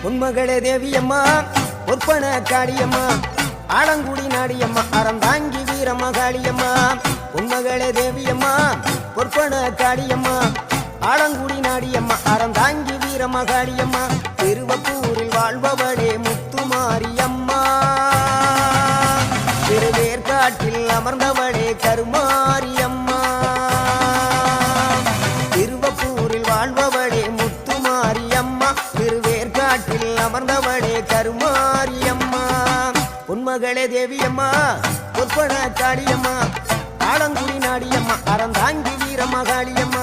உன்மகளே தேவியம்மா பொற்பன காளியம்மா ஆலங்குடி நாடியம்மா அறந்தாங்கி வீரமகாளியம்மா உன்மகளே தேவியம்மா பொற்பன காளியம்மா ஆலங்குடி நாடியம்மா அறந்தாங்கி வீரமகாளியம்மா திருவப்பூரில் வாழ்பவளே முத்துமாரியம்மா திருவேற்காட்டில் அமர்ந்தவளே கருமாரியம்மா திருவப்பூரில் வாழ்பவளே முத்துமாரியம்மா திருவேற்காட்டில் அமர்ந்தவளே கருமாரியம்மா உன்மகளே தேவியம்மா பொற்பன காளியம்மா ஆலங்குடி நாடியம்மா அறந்தாங்கி வீரமகாளியம்மா